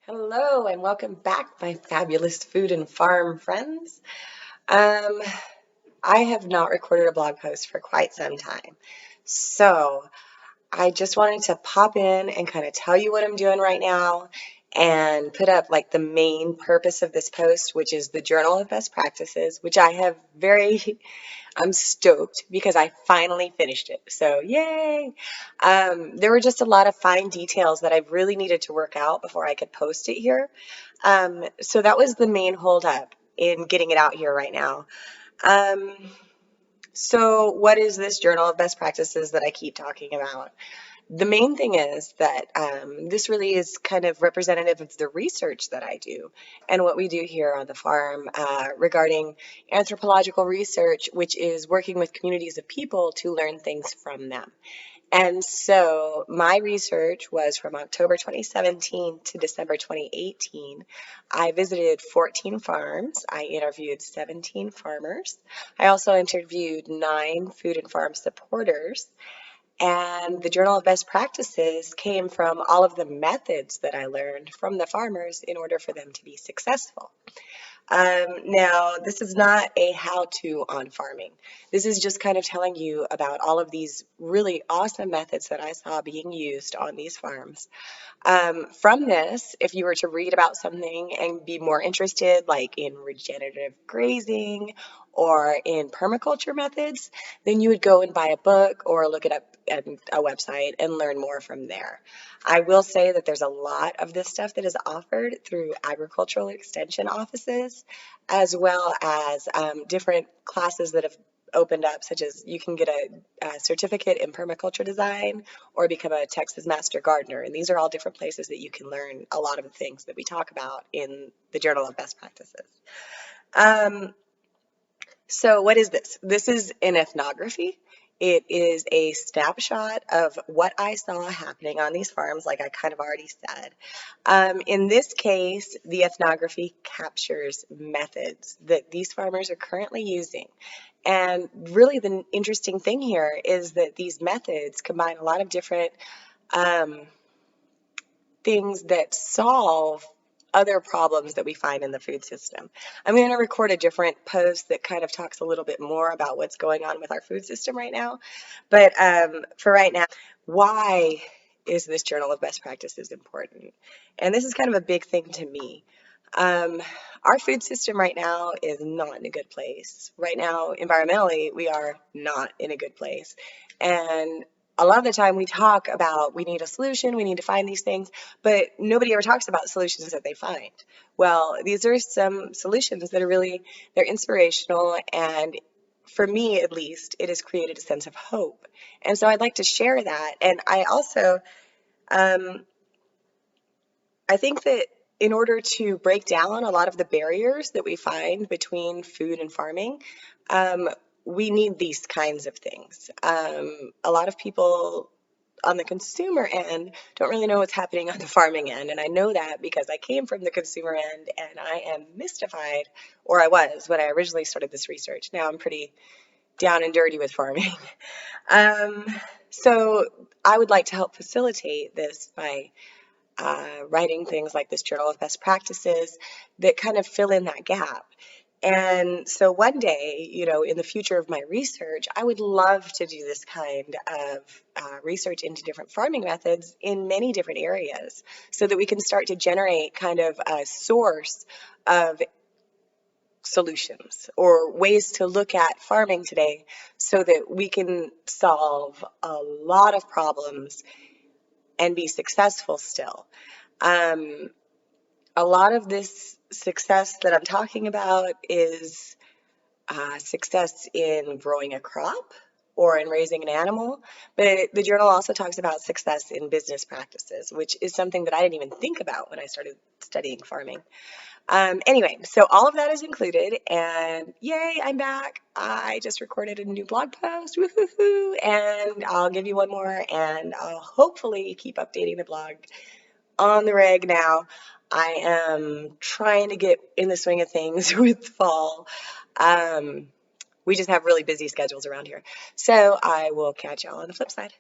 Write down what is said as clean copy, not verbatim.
Hello and welcome back, my fabulous food and farm friends. Um, I have not recorded a blog post for quite some time. So I just wanted to pop in and kind of tell you what I'm doing right now and put up like the main purpose of this post, which is the Journal of Best Practices, which I'm stoked because I finally finished it. So, yay! There were just a lot of fine details that I really needed to work out before I could post it here. So that was the main holdup in getting it out here right now. Um, so, what is this Journal of Best Practices that I keep talking about? The main thing is that this really is kind of representative of the research that I do and what we do here on the farm regarding anthropological research, which is working with communities of people to learn things from them. And so my research was from October 2017 to December 2018. I visited 14 farms. I interviewed 17 farmers. I also interviewed 9 food and farm supporters. And the Journal of Best Practices came from all of the methods that I learned from the farmers in order for them to be successful. Now, this is not a how-to on farming. This is just kind of telling you about all of these really awesome methods that I saw being used on these farms. From this, if you were to read about something and be more interested, like in regenerative grazing or in permaculture methods, then you would go and buy a book or look it up at a website and learn more from there. I will say that there's a lot of this stuff that is offered through agricultural extension offices, as well as different classes that have opened up, such as you can get a certificate in permaculture design or become a Texas Master Gardener. And these are all different places that you can learn a lot of the things that we talk about in the Journal of Best Practices. Um, so what is this? This is an ethnography. It is a snapshot of what I saw happening on these farms, like I kind of already said. In this case, the ethnography captures methods that these farmers are currently using. And really, the interesting thing here is that these methods combine a lot of different um, things that solve other problems that we find in the food system. I'm going to record a different post that kind of talks a little bit more about what's going on with our food system right now. But for right now, why is this Journal of Best Practices important? And this is kind of a big thing to me. Um, our food system right now is not in a good place. Right now, environmentally, we are not in a good place. And a lot of the time we talk about we need a solution, we need to find these things, but nobody ever talks about the solutions that they find. Well, these are some solutions that are really, they're inspirational, and for me at least, it has created a sense of hope. And so I'd like to share that. And I also, um, I think that in order to break down a lot of the barriers that we find between food and farming, um, we need these kinds of things. A lot of people on the consumer end don't really know what's happening on the farming end. And I know that because I came from the consumer end and I am mystified, or I was when I originally started this research. Now I'm pretty down and dirty with farming. Um, so I would like to help facilitate this by writing things like this Journal of Best Practices that kind of fill in that gap. And so one day, in the future of my research, I would love to do this kind of research into different farming methods in many different areas so that we can start to generate kind of a source of solutions or ways to look at farming today so that we can solve a lot of problems and be successful still. Um, a lot of this success that I'm talking about is success in growing a crop or in raising an animal, but the journal also talks about success in business practices, which is something that I didn't even think about when I started studying farming. Anyway, so all of that is included, and yay, I'm back. I just recorded a new blog post, woohoo, and I'll give you one more, and I'll hopefully keep updating the blog on the reg now. I am trying to get in the swing of things with fall. Um, we just have really busy schedules around here. So I will catch y'all on the flip side.